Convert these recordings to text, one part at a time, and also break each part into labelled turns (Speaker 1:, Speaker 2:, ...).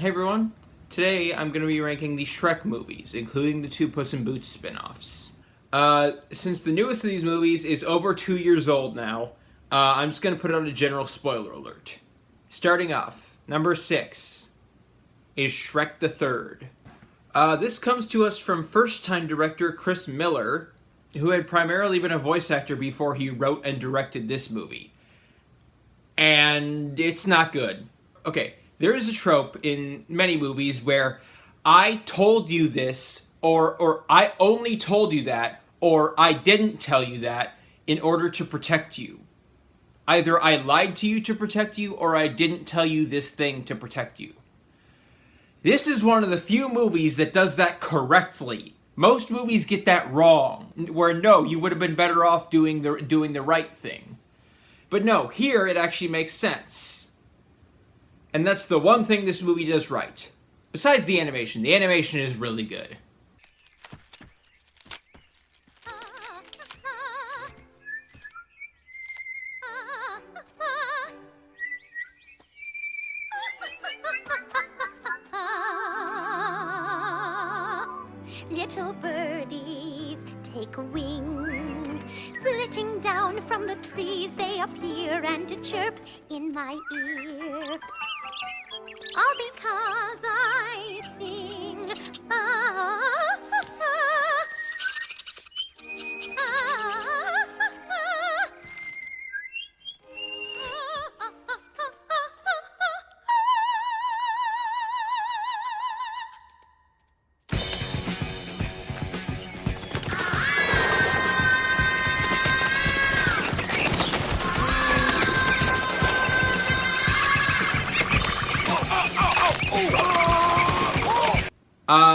Speaker 1: Hey everyone, today I'm going to be ranking the Shrek movies, including the two Puss in Boots spin-offs. Since the newest of these movies is over 2 years old now, I'm just going to put out a general spoiler alert. Starting off, number 6 is Shrek the Third. This comes to us from first-time director Chris Miller, who had primarily been a voice actor before he wrote and directed this movie. And it's not good. Okay, there is a trope in many movies where I told you this, or I only told you that, or I didn't tell you that in order to protect you. Either I lied to you to protect you, or I didn't tell you this thing to protect you. This is one of the few movies that does that correctly. Most movies get that wrong, where no, you would have been better off doing the right thing. But no, here it actually makes sense. And that's the one thing this movie does right. Besides the animation is really good.
Speaker 2: Little birdies take wing, flitting down from the trees they appear and chirp in my ear. All because I sing.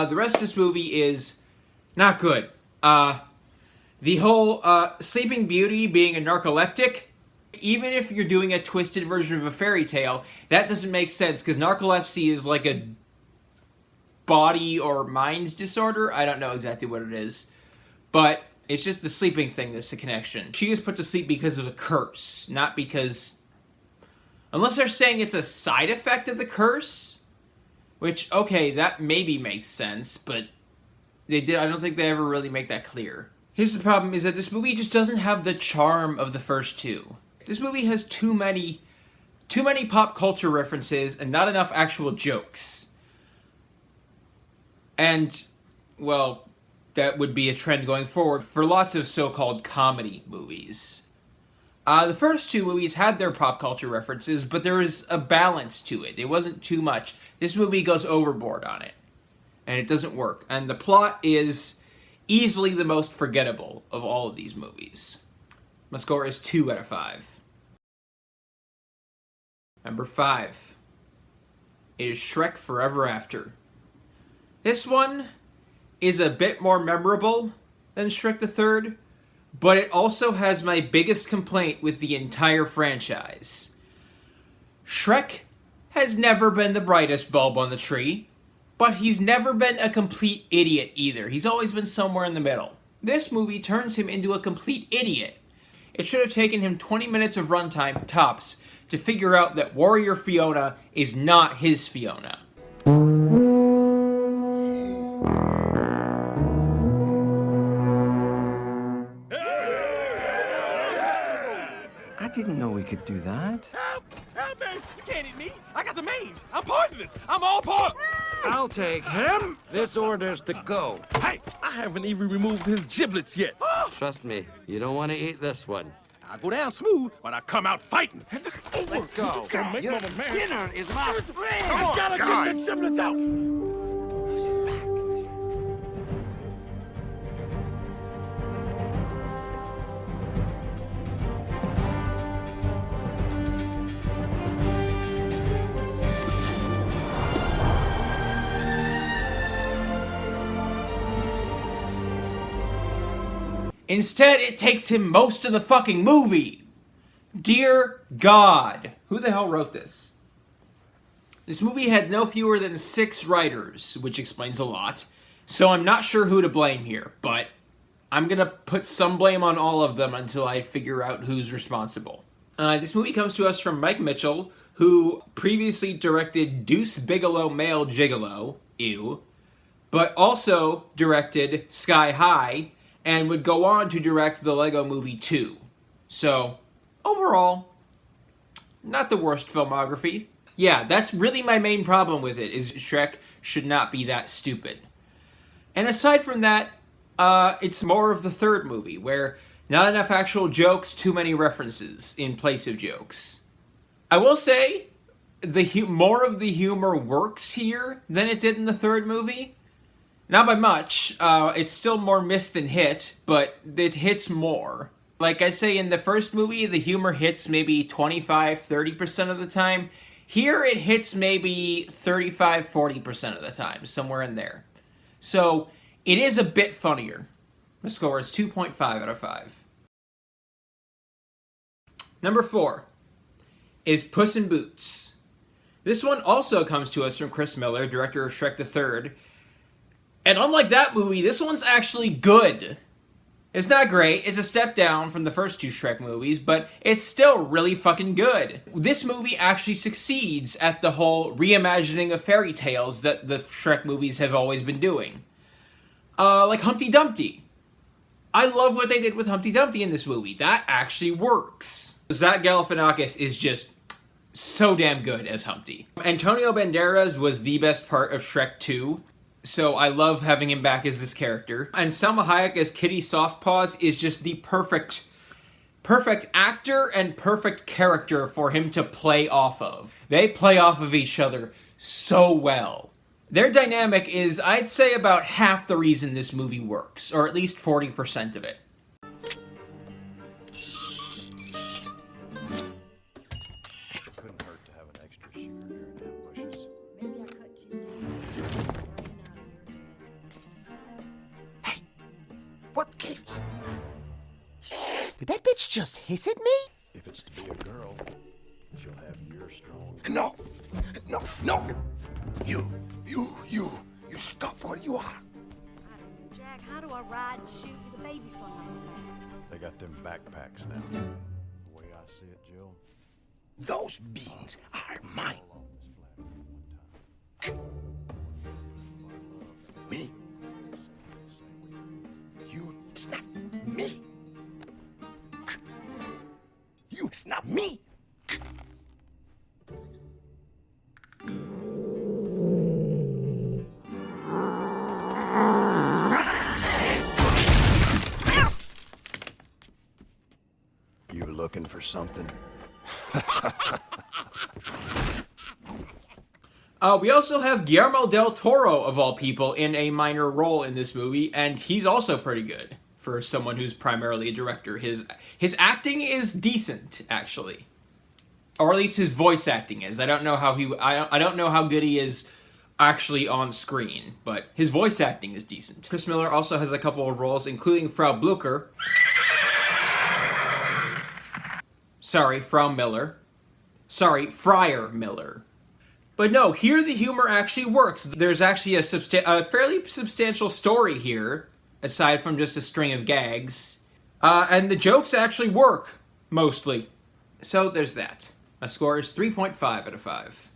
Speaker 1: The rest of this movie is not good. The whole Sleeping Beauty being a narcoleptic, even if you're doing a twisted version of a fairy tale, that doesn't make sense because narcolepsy is like a body or mind disorder. I don't know exactly what it is, but it's just the sleeping thing that's the connection. She is put to sleep because of a curse, not because... Unless they're saying it's a side effect of the curse... Which, okay, that maybe makes sense, but I don't think they ever really make that clear. Here's the problem, is that this movie just doesn't have the charm of the first two. This movie has too many pop culture references and not enough actual jokes. And, well, that would be a trend going forward for lots of so-called comedy movies. The first two movies had their pop culture references, but there was a balance to it. It wasn't too much. This movie goes overboard on it, and it doesn't work. And the plot is easily the most forgettable of all of these movies. My score is 2 out of 5. Number 5 is Shrek Forever After. This one is a bit more memorable than Shrek the Third, but it also has my biggest complaint with the entire franchise. Shrek has never been the brightest bulb on the tree, but he's never been a complete idiot either. He's always been somewhere in the middle. This movie turns him into a complete idiot. It should have taken him 20 minutes of runtime, tops, to figure out that Warrior Fiona is not his Fiona.
Speaker 3: I didn't know we could do that.
Speaker 4: Help! Help me! You can't eat me! I got the mange! I'm poisonous! I'm all poisoned!
Speaker 5: I'll take him. This order's to go.
Speaker 4: Hey! I haven't even removed his giblets yet!
Speaker 5: Trust me, you don't want to eat this one.
Speaker 4: I go down smooth, but I come out fighting! Let
Speaker 5: go.
Speaker 4: Make
Speaker 5: Your
Speaker 4: Mama man.
Speaker 5: dinner is my friend.
Speaker 4: I gotta get the giblets out! She's back.
Speaker 1: Instead, it takes him most of the fucking movie. Dear God. Who the hell wrote this? This movie had no fewer than 6 writers, which explains a lot. So I'm not sure who to blame here, but I'm gonna put some blame on all of them until I figure out who's responsible. This movie comes to us from Mike Mitchell, who previously directed Deuce Bigalow Male Gigolo, ew, but also directed Sky High, and would go on to direct the Lego Movie 2. So, overall, not the worst filmography. Yeah, that's really my main problem with it, is Shrek should not be that stupid. And aside from that, it's more of the third movie, where not enough actual jokes, too many references in place of jokes. I will say, more of the humor works here than it did in the third movie. Not by much. It's still more miss than hit, but it hits more. Like I say, in the first movie, the humor hits maybe 25-30% of the time. Here, it hits maybe 35-40% of the time, somewhere in there. So, it is a bit funnier. The score is 2.5 out of 5. Number 4 is Puss in Boots. This one also comes to us from Chris Miller, director of Shrek the Third. And unlike that movie, this one's actually good. It's not great, it's a step down from the first two Shrek movies, but it's still really fucking good. This movie actually succeeds at the whole reimagining of fairy tales that the Shrek movies have always been doing. Like Humpty Dumpty. I love what they did with Humpty Dumpty in this movie. That actually works. Zach Galifianakis is just so damn good as Humpty. Antonio Banderas was the best part of Shrek 2. So I love having him back as this character. And Salma Hayek as Kitty Softpaws is just the perfect actor and perfect character for him to play off of. They play off of each other so well. Their dynamic is, I'd say, about half the reason this movie works, or at least 40% of it.
Speaker 6: Couldn't hurt to have an extra shooter here in them bushes.
Speaker 7: Maybe I could too.
Speaker 8: What gift? Did that bitch just hiss at me?
Speaker 6: If it's to be a girl, she'll have your strong.
Speaker 8: No. You stop where you are.
Speaker 7: I don't know, Jack, how do I ride and shoot with a baby slung on my back?
Speaker 6: They got them backpacks now. The way I see it, Jill.
Speaker 8: Those beans are mine.
Speaker 6: Fall off this flat one time.
Speaker 8: Me? You snap me. You snap me.
Speaker 6: You looking for something?
Speaker 1: We also have Guillermo del Toro, of all people, in a minor role in this movie, and he's also pretty good for someone who's primarily a director. His acting is decent, actually, or at least his voice acting is. I don't know how good he is actually on screen, but his voice acting is decent. Chris Miller also has a couple of roles, including Frau Blucher. Sorry, Frau Miller. Sorry, Friar Miller. But no, here the humor actually works. There's actually a fairly substantial story here, aside from just a string of gags. And the jokes actually work, mostly. So there's that. My score is 3.5 out of 5.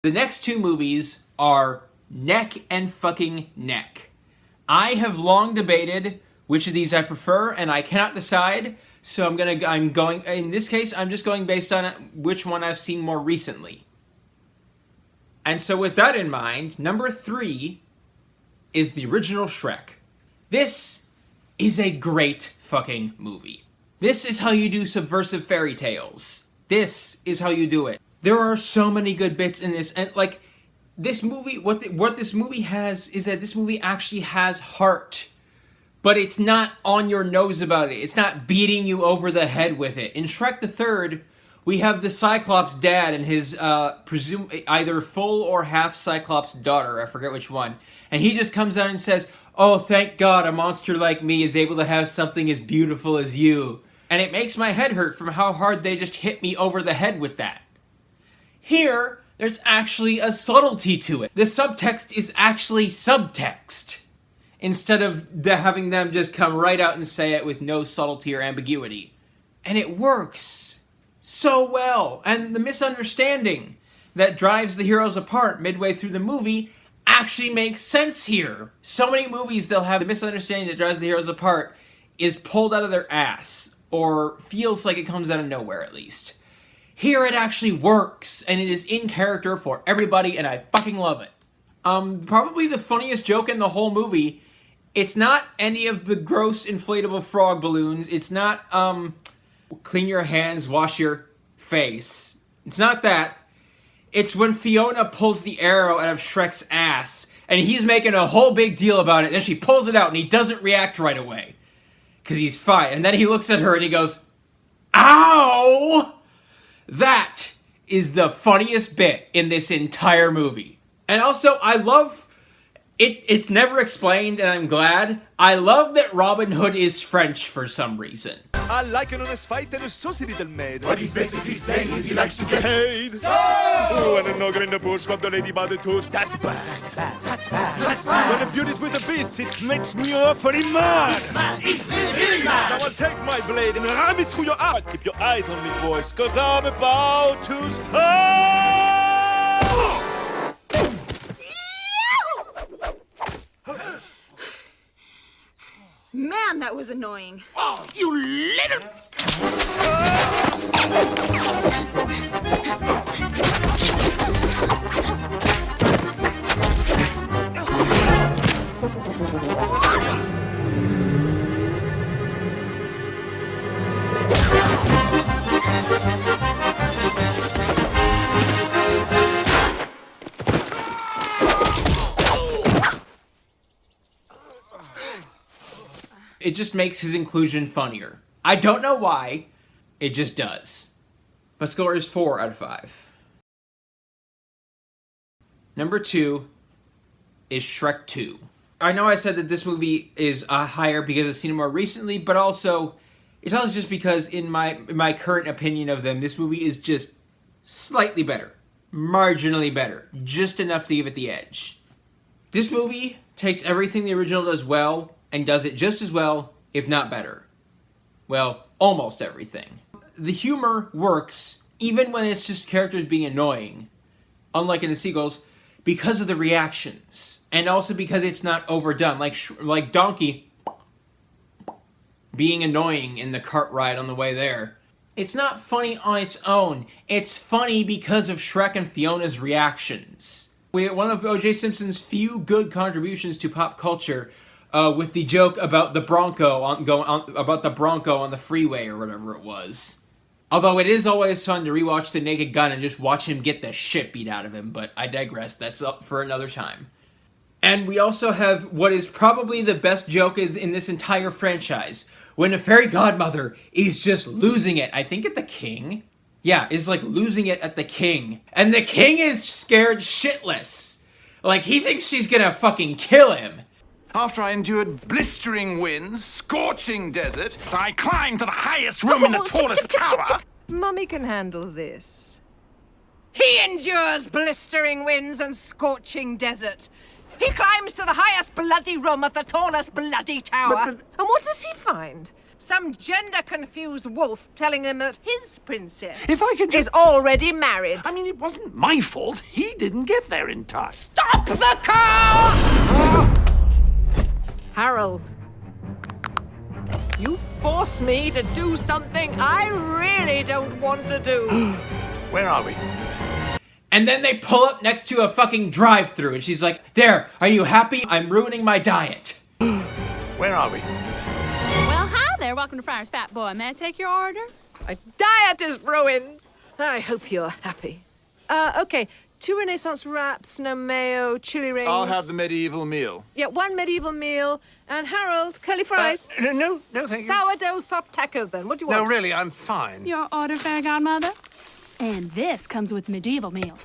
Speaker 1: The next two movies are neck and fucking neck. I have long debated which of these I prefer, and I cannot decide. So in this case, I'm just going based on which one I've seen more recently. And so with that in mind, number 3 is the original Shrek. This is a great fucking movie. This is how you do subversive fairy tales. This is how you do it. There are so many good bits in this, and like, this movie, what this movie has is that this movie actually has heart. But it's not on your nose about it. It's not beating you over the head with it. In Shrek the Third, we have the Cyclops dad and his either full or half Cyclops daughter, I forget which one. And he just comes out and says, "Oh, thank God a monster like me is able to have something as beautiful as you." And it makes my head hurt from how hard they just hit me over the head with that. Here, there's actually a subtlety to it. The subtext is actually subtext, instead of having them just come right out and say it with no subtlety or ambiguity. And it works so well. And the misunderstanding that drives the heroes apart midway through the movie actually makes sense here. So many movies, they'll have the misunderstanding that drives the heroes apart is pulled out of their ass, or feels like it comes out of nowhere at least. Here it actually works, and it is in character for everybody, and I fucking love it. Probably the funniest joke in the whole movie, it's not any of the gross inflatable frog balloons, it's not, clean your hands, wash your face. It's not that. It's when Fiona pulls the arrow out of Shrek's ass, and he's making a whole big deal about it, and then she pulls it out, and he doesn't react right away. Because he's fine. And then he looks at her, and he goes, "Ow!" That is the funniest bit in this entire movie. And also, I love... It's never explained, and I'm glad. I love that Robin Hood is French for some reason.
Speaker 4: I like an honest fight and a saucy little maid.
Speaker 9: What he's basically saying is he likes to get
Speaker 4: paid. Oh, and an ogre in the bush got the lady by the tush. That's bad.
Speaker 9: That's bad. That's bad. That's bad.
Speaker 4: When the beauty's with the beast, it makes me awfully mad.
Speaker 9: He's really mad.
Speaker 4: Now I'll take my blade and ram it through your heart. Keep your eyes on me, boys, cause I'm about to start.
Speaker 7: Man, that was annoying.
Speaker 9: Oh, you little...
Speaker 1: It just makes his inclusion funnier. I don't know why, it just does. My score is 4 out of 5. Number 2 is Shrek 2. I know I said that this movie is higher because I've seen it more recently, but also, it's also just because in my current opinion of them, this movie is just slightly better. Marginally better. Just enough to give it the edge. This movie takes everything the original does well, and does it just as well, if not better. Well, almost everything. The humor works, even when it's just characters being annoying, unlike in the sequels, because of the reactions, and also because it's not overdone, like Donkey being annoying in the cart ride on the way there. It's not funny on its own, it's funny because of Shrek and Fiona's reactions. One of O.J. Simpson's few good contributions to pop culture, with the joke about the Bronco on the freeway or whatever it was. Although it is always fun to rewatch The Naked Gun and just watch him get the shit beat out of him, but I digress, that's up for another time. And we also have what is probably the best joke in this entire franchise, when a fairy godmother is just losing it, I think at the king? Yeah, is like losing it at the king. And the king is scared shitless. Like, he thinks she's gonna fucking kill him.
Speaker 9: After I endured blistering winds, scorching desert, I climbed to the highest room in the tallest tower.
Speaker 10: Mummy can handle this. He endures blistering winds and scorching desert. He climbs to the highest bloody room of the tallest bloody tower. And what does he find? Some gender-confused wolf telling him that his princess
Speaker 5: If I could
Speaker 10: is already married.
Speaker 5: I mean, it wasn't my fault. He didn't get there in time.
Speaker 10: Stop the car! Harold, you force me to do something I really don't want to do.
Speaker 5: Where are we?
Speaker 1: And then they pull up next to a fucking drive-thru, and she's like, "There, are you happy? I'm ruining my diet."
Speaker 5: Where are we?
Speaker 11: Well, hi there. Welcome to Friar's Fat Boy. May I take your order?
Speaker 10: My diet is ruined. I hope you're happy. Okay. 2 Renaissance wraps, no mayo, chili rings.
Speaker 9: I'll have the medieval meal.
Speaker 10: Yeah, 1 medieval meal. And Harold, curly fries.
Speaker 5: No, thank you.
Speaker 10: Sourdough soft taco, then. What do you want?
Speaker 5: No, really, I'm fine.
Speaker 11: Your order, fairy godmother. And this comes with medieval meal.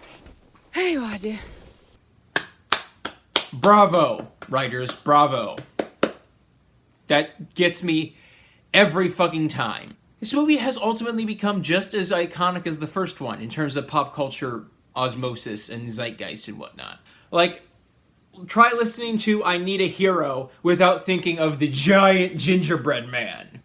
Speaker 10: Here you are, dear.
Speaker 1: Bravo, writers, bravo. That gets me every fucking time. This movie has ultimately become just as iconic as the first one in terms of pop culture osmosis and zeitgeist and whatnot. Like, try listening to I Need a Hero without thinking of the giant gingerbread man.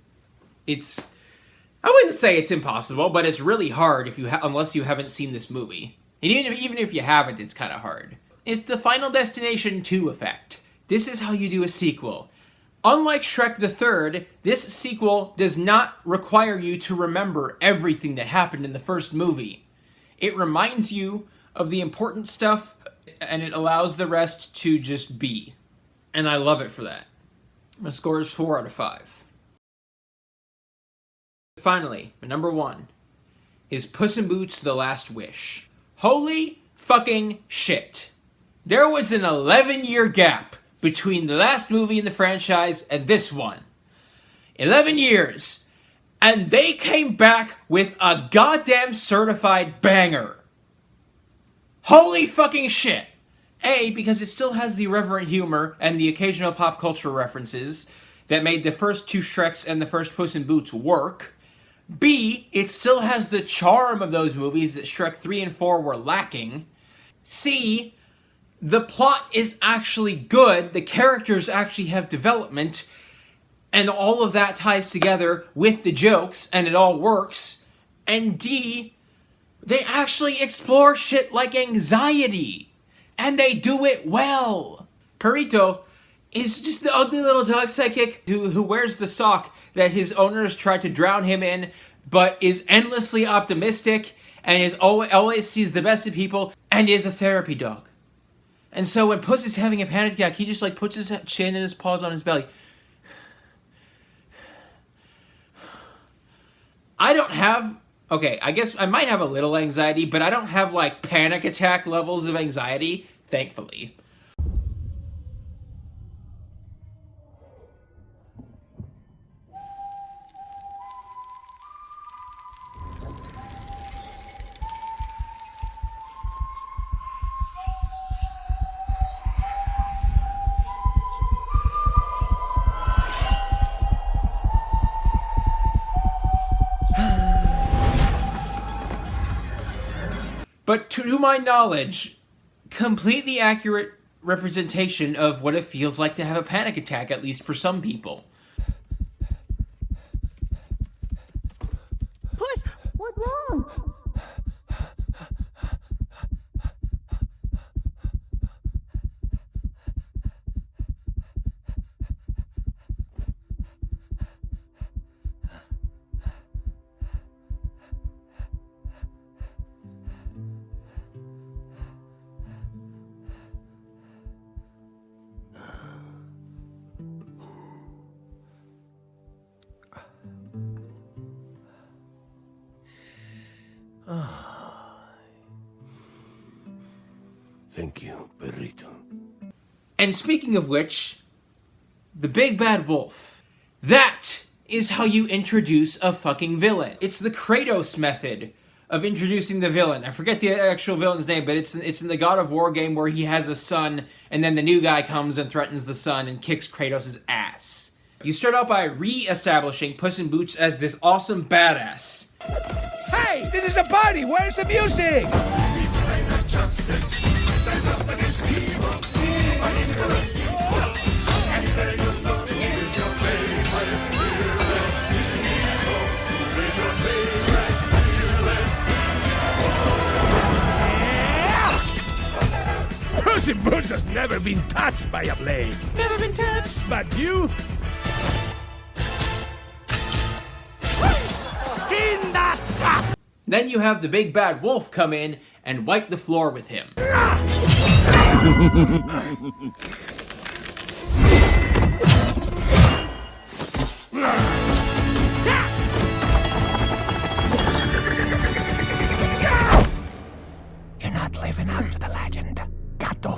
Speaker 1: I wouldn't say it's impossible, but it's really hard if you unless you haven't seen this movie. And even if you haven't, it's kind of hard. It's the Final Destination 2 effect. This is how you do a sequel. Unlike Shrek the Third, this sequel does not require you to remember everything that happened in the first movie. It reminds you of the important stuff, and it allows the rest to just be. And I love it for that. My score is 4 out of 5. Finally, my number 1 is Puss in Boots: The Last Wish. Holy fucking shit. There was an 11-year gap between the last movie in the franchise and this one. 11 years. And they came back with a goddamn certified banger. Holy fucking shit. A, because it still has the irreverent humor and the occasional pop culture references that made the first 2 Shreks and the first Puss in Boots work. B, it still has the charm of those movies that Shrek 3 and 4 were lacking. C, the plot is actually good, the characters actually have development, and all of that ties together with the jokes, and it all works. And D, they actually explore shit like anxiety, and they do it well. Perrito is just the ugly little dog sidekick who wears the sock that his owners tried to drown him in, but is endlessly optimistic, and is always sees the best in people, and is a therapy dog. And so when Puss is having a panic attack, he just like puts his chin and his paws on his belly. I don't have... Okay, I guess I might have a little anxiety, but I don't have like panic attack levels of anxiety, thankfully. But to my knowledge, completely accurate representation of what it feels like to have a panic attack, at least for some people.
Speaker 8: Puss, what's wrong?
Speaker 5: Thank you, Perrito.
Speaker 1: And speaking of which, the Big Bad Wolf. That is how you introduce a fucking villain. It's the Kratos method of introducing the villain. I forget the actual villain's name, but it's in the God of War game where he has a son, and then the new guy comes and threatens the son and kicks Kratos' ass. You start out by re-establishing Puss in Boots as this awesome badass.
Speaker 5: Hey, this is a party. Where's the music? Puss in Boots has never been touched by a blade.
Speaker 8: Never been touched.
Speaker 5: But you... Skin that cat!
Speaker 1: Then you have the Big Bad Wolf come in and wipe the floor with him.
Speaker 8: You're not living up to the legend, Gato.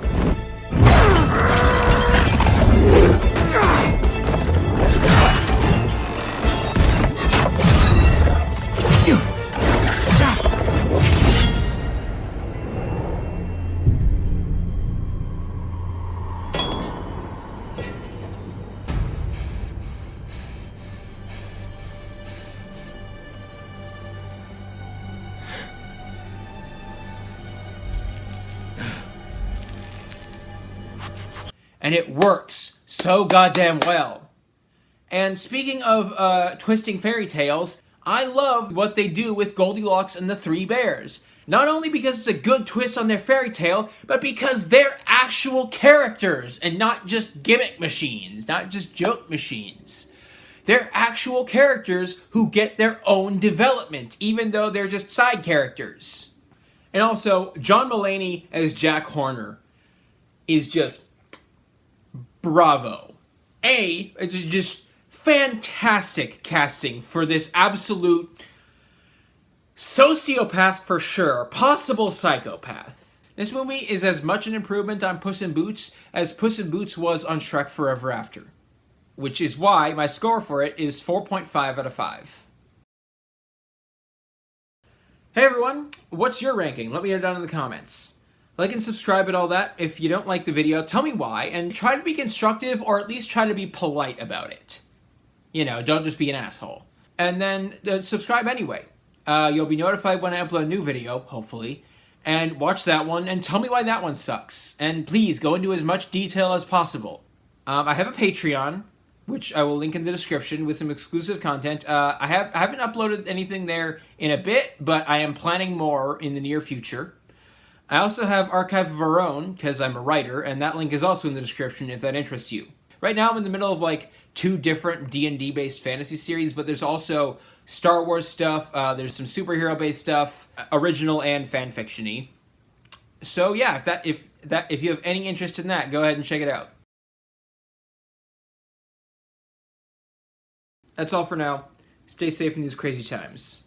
Speaker 1: And it works so goddamn well. And speaking of twisting fairy tales, I love what they do with Goldilocks and the Three Bears. Not only because it's a good twist on their fairy tale, but because they're actual characters and not just gimmick machines, not just joke machines. They're actual characters who get their own development, even though they're just side characters. And also, John Mulaney as Jack Horner is just bravo. It's just fantastic casting for this absolute sociopath for sure, possible psychopath. This movie is as much an improvement on Puss in Boots as Puss in Boots was on Shrek Forever After, which is why my score for it is 4.5 out of 5. Hey everyone, what's your ranking? Let me know down in the comments. Like and subscribe and all that. If you don't like the video, tell me why, and try to be constructive or at least try to be polite about it. You know, don't just be an asshole. And then subscribe anyway. You'll be notified when I upload a new video, hopefully, and watch that one and tell me why that one sucks. And please go into as much detail as possible. I have a Patreon, which I will link in the description with some exclusive content. I haven't uploaded anything there in a bit, but I am planning more in the near future. I also have Archive of Our Own, because I'm a writer, and that link is also in the description if that interests you. Right now I'm in the middle of like 2 different D&D based fantasy series, but there's also Star Wars stuff, there's some superhero based stuff, original and fanfiction-y. So yeah, if you have any interest in that, go ahead and check it out. That's all for now. Stay safe in these crazy times.